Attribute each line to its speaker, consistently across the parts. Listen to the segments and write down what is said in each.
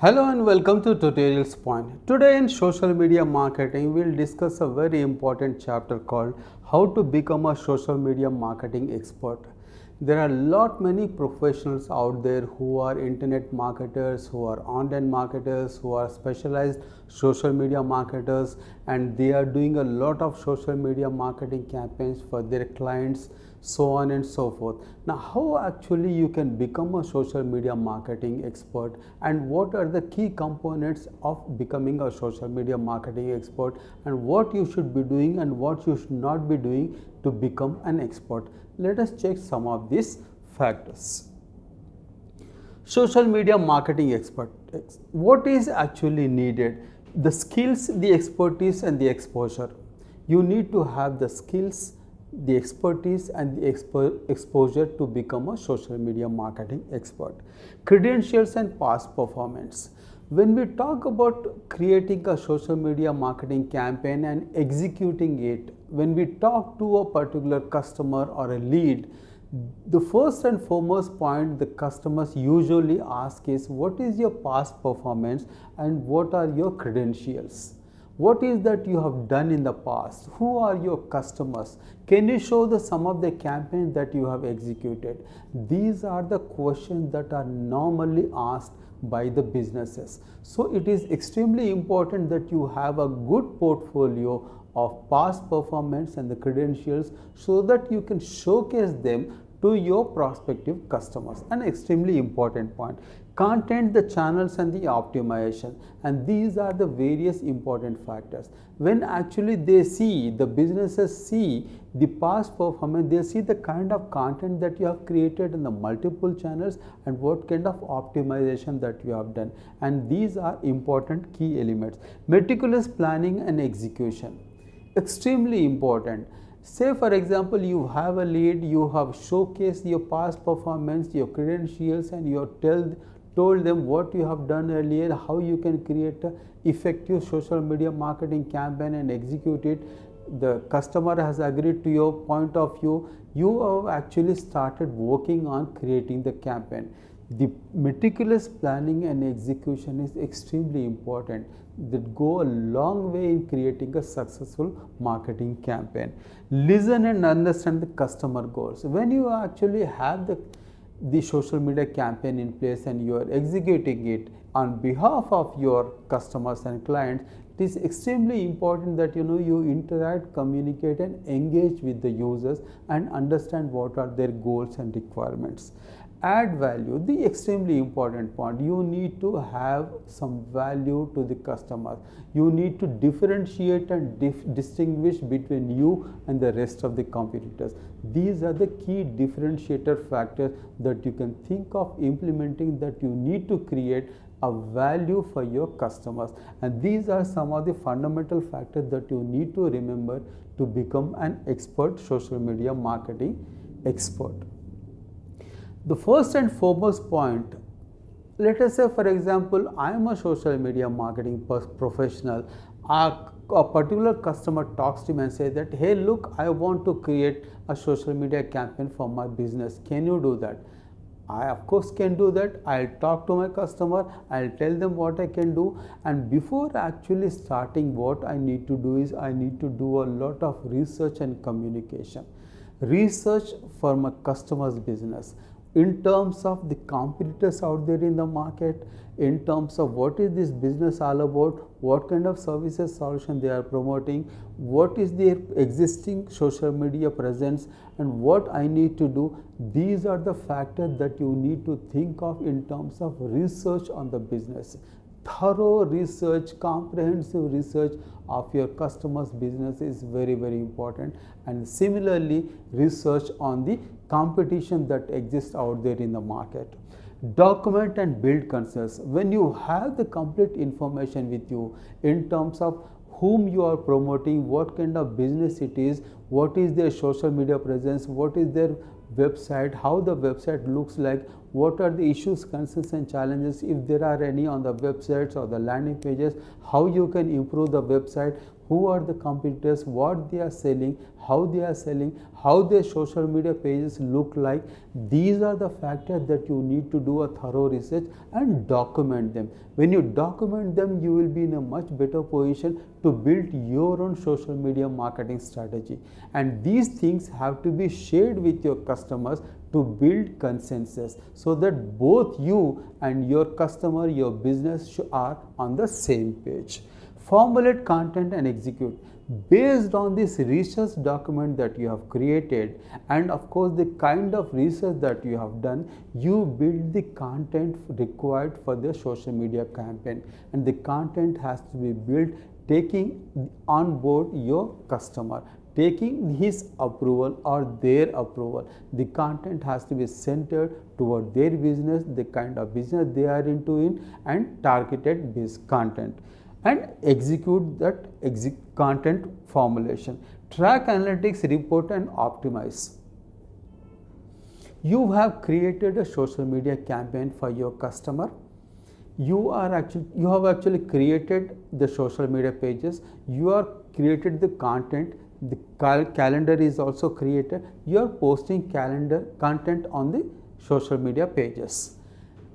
Speaker 1: Hello and welcome to Tutorials Point. Today in social media marketing, we'll discuss a very important chapter called How to Become a Social Media Marketing Expert. There are many professionals out there who are internet marketers, who are online marketers, who are specialized social media marketers, and they are doing a lot of social media marketing campaigns for their clients, so on and so forth. Now, how actually you can become a social media marketing expert, and what are the key components of becoming a social media marketing expert, and what you should be doing and what you should not be doing to become an expert. Let us check some of these factors. Social media marketing expert. What is actually needed? The skills, the expertise, and the exposure. You need to have the skills, the expertise, and the exposure to become a social media marketing expert. Credentials and past performance. When we talk about creating a social media marketing campaign and executing it, when we talk to a particular customer or a lead, the first and foremost point the customers usually ask is, what is your past performance and what are your credentials? What is that you have done in the past? Who are your customers? Can you show some of the campaigns that you have executed? These are the questions that are normally asked by the businesses. So it is extremely important that you have a good portfolio of past performance and the credentials so that you can showcase them to your prospective customers. An extremely important point. Content, the channels, and the optimization, and these are the various important factors. When actually the businesses see the past performance, they see the kind of content that you have created in the multiple channels and what kind of optimization that you have done, and these are important key elements. Meticulous planning and execution, extremely important. Say for example, you have a lead, you have showcased your past performance, your credentials, and you have told them what you have done earlier, how you can create an effective social media marketing campaign and execute it. The customer has agreed to your point of view. You have actually started working on creating the campaign. The meticulous planning and execution is extremely important, that go a long way in creating a successful marketing campaign. Listen and understand the customer goals. When you actually have the social media campaign in place and you are executing it on behalf of your customers and clients, it is extremely important that you interact, communicate, and engage with the users and understand what are their goals and requirements. Add value, the extremely important point. You need to have some value to the customer. You need to differentiate and distinguish between you and the rest of the competitors. These are the key differentiator factors that you can think of implementing, that you need to create a value for your customers, and these are some of the fundamental factors that you need to remember to become an expert social media marketing expert. The first and foremost point, let us say for example, I am a social media marketing professional. A particular customer talks to me and says that, hey look, I want to create a social media campaign for my business. Can you do that? I of course can do that. I'll talk to my customer, I'll tell them what I can do, and before actually starting, what I need to do is I need to do a lot of research and communication. Research for my customer's business, in terms of the competitors out there in the market, in terms of what is this business all about, what kind of services solution they are promoting, what is their existing social media presence, and what I need to do. These are the factors that you need to think of in terms of research on the business. Thorough research, comprehensive research of your customer's business is very, very important, and similarly research on the competition that exists out there in the market. Document and build consensus. When you have the complete information with you in terms of whom you are promoting, what kind of business it is, what is their social media presence, what is their website, how the website looks like, what are the issues, concerns, and challenges, if there are any on the websites or the landing pages, how you can improve the website, who are the competitors, what they are selling, how they are selling, how their social media pages look like. These are the factors that you need to do a thorough research and document them. When you document them, you will be in a much better position to build your own social media marketing strategy. And these things have to be shared with your customers to build consensus, so that both you and your customer, your business are on the same page. Formulate content and execute. Based on this research document that you have created, and of course the kind of research that you have done, you build the content required for the social media campaign, and the content has to be built taking on board your customer, taking his approval or their approval. The content has to be centered toward their business, the kind of business they are into and targeted this content. And execute that content formulation. Track analytics, report and optimize. You have created a social media campaign for your customer. You have actually created the social media pages. You are created the content. The calendar is also created. You are posting calendar content on the social media pages.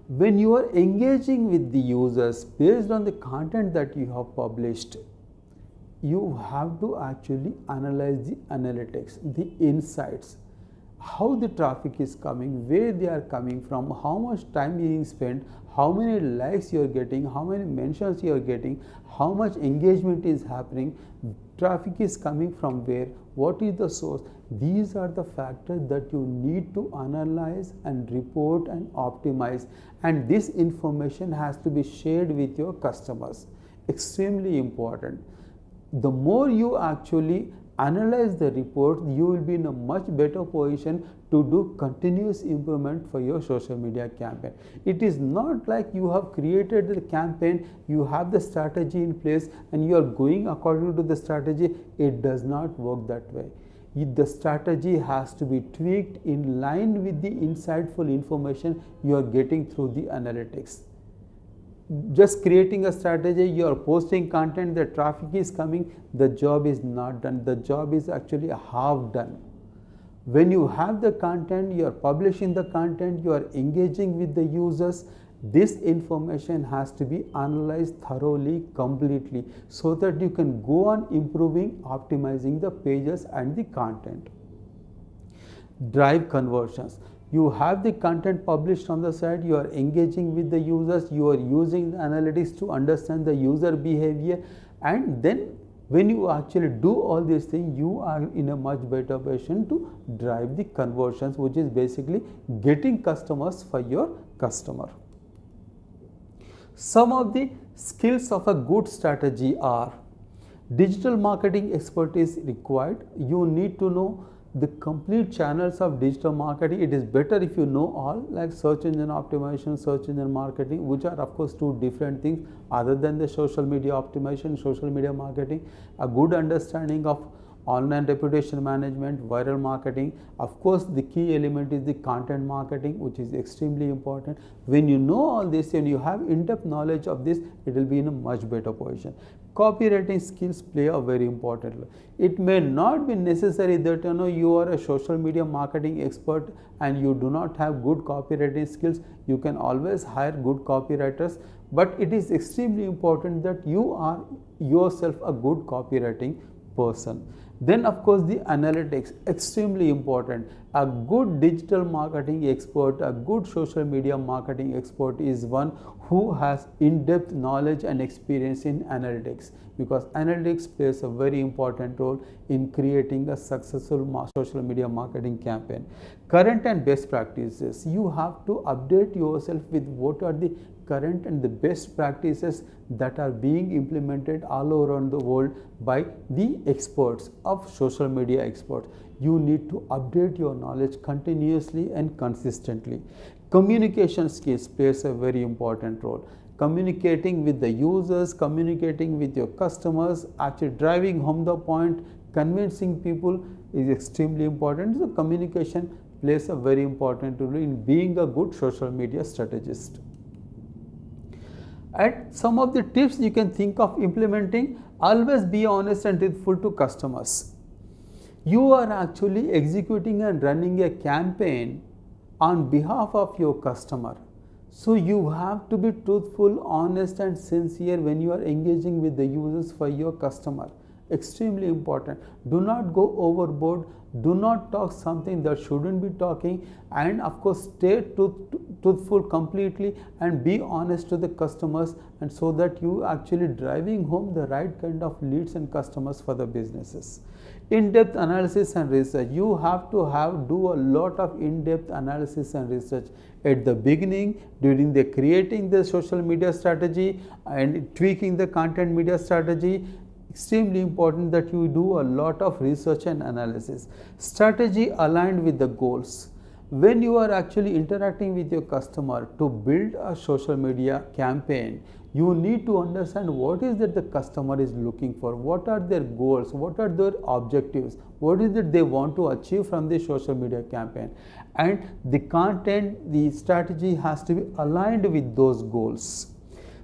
Speaker 1: When you are engaging with the users based on the content that you have published, you have to actually analyze the analytics, the insights, how the traffic is coming, where they are coming from, how much time being spent, how many likes you are getting, how many mentions you are getting, how much engagement is happening, traffic is coming from where, what is the source. These are the factors that you need to analyze and report and optimize, and this information has to be shared with your customers. Extremely important. The more you actually analyze the report, you will be in a much better position to do continuous improvement for your social media campaign. It is not like you have created the campaign, you have the strategy in place and you are going according to the strategy. It does not work that way. The strategy has to be tweaked in line with the insightful information you are getting through the analytics. Just creating a strategy, you are posting content, the traffic is coming, the job is not done. The job is actually half done. When you have the content, you are publishing the content, you are engaging with the users, this information has to be analyzed thoroughly, completely, so that you can go on improving, optimizing the pages and the content. Drive conversions. You have the content published on the site, you are engaging with the users, you are using the analytics to understand the user behavior, and then when you actually do all these things, you are in a much better position to drive the conversions, which is basically getting customers for your customer. Some of the skills of a good strategy are: digital marketing expertise required. You need to know the complete channels of digital marketing. It is better if you know all, like search engine optimization, search engine marketing, which are of course two different things other than the social media optimization, social media marketing. A good understanding of online reputation management, viral marketing. Of course, the key element is the content marketing, which is extremely important. When you know all this and you have in-depth knowledge of this, it will be in a much better position. Copywriting skills play a very important role. It may not be necessary that you are a social media marketing expert and you do not have good copywriting skills. You can always hire good copywriters, but it is extremely important that you are yourself a good copywriting person. Then of course the analytics, extremely important. A good digital marketing expert, a good social media marketing expert is one who has in-depth knowledge and experience in analytics, because analytics plays a very important role in creating a successful social media marketing campaign. Current and best practices. You have to update yourself with what are the current and the best practices that are being implemented all around the world by the experts of social media experts. You need to update your knowledge continuously and consistently. Communication skills plays a very important role. Communicating with the users, communicating with your customers, actually driving home the point, convincing people is extremely important. So communication plays a very important role in being a good social media strategist. And some of the tips you can think of implementing: always be honest and truthful to customers. You are actually executing and running a campaign on behalf of your customer. So you have to be truthful, honest and sincere when you are engaging with the users for your customer. Extremely important. Do not go overboard. Do not talk something that shouldn't be talking, and of course stay truthful completely and be honest to the customers, and so that you actually driving home the right kind of leads and customers for the businesses. In-depth analysis and research. You have to do a lot of in-depth analysis and research at the beginning, during the creating the social media strategy and tweaking the content media strategy. Extremely important that you do a lot of research and analysis. Strategy aligned with the goals. When you are actually interacting with your customer to build a social media campaign, you need to understand what is that the customer is looking for, what are their goals, what are their objectives, what is it they want to achieve from the social media campaign, and the content, the strategy has to be aligned with those goals.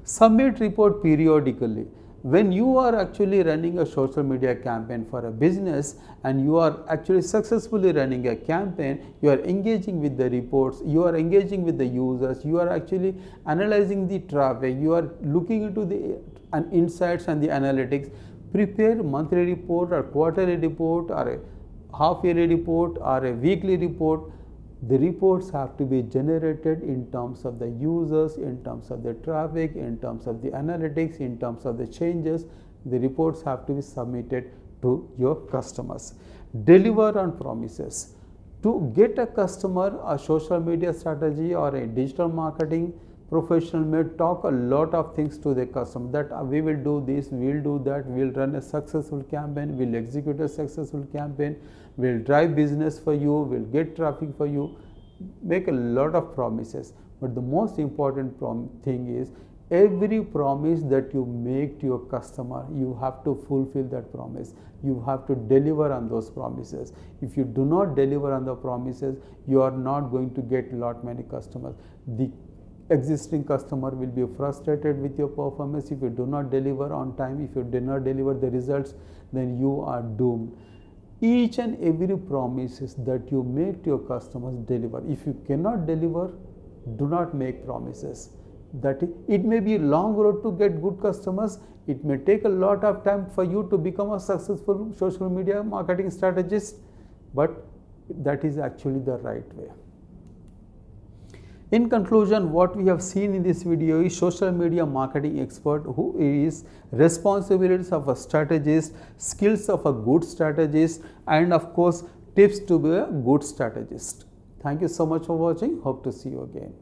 Speaker 1: Submit report periodically. When you are actually running a social media campaign for a business and you are actually successfully running a campaign, you are engaging with the reports, you are engaging with the users, you are actually analyzing the traffic, you are looking into the insights and the analytics. Prepare monthly report or quarterly report or a half yearly report or a weekly report. The reports have to be generated in terms of the users, in terms of the traffic, in terms of the analytics, in terms of the changes. The reports have to be submitted to your customers. Deliver on promises. To get a customer, a social media strategy or a digital marketing professional may talk a lot of things to the customer, that we will do this, we will do that, we will run a successful campaign, we will execute a successful campaign, we will drive business for you, we will get traffic for you. Make a lot of promises, but the most important thing is every promise that you make to your customer, you have to fulfill that promise. You have to deliver on those promises. If you do not deliver on the promises, you are not going to get many customers. The existing customer will be frustrated with your performance if you do not deliver on time. If you do not deliver the results, then you are doomed. Each and every promises that you make to your customers, deliver. If you cannot deliver, do not make promises. That it may be a long road to get good customers. It may take a lot of time for you to become a successful social media marketing strategist, but that is actually the right way. In conclusion, what we have seen in this video is social media marketing expert who is responsibilities of a strategist, skills of a good strategist, and of course tips to be a good strategist. Thank you so much for watching. Hope to see you again.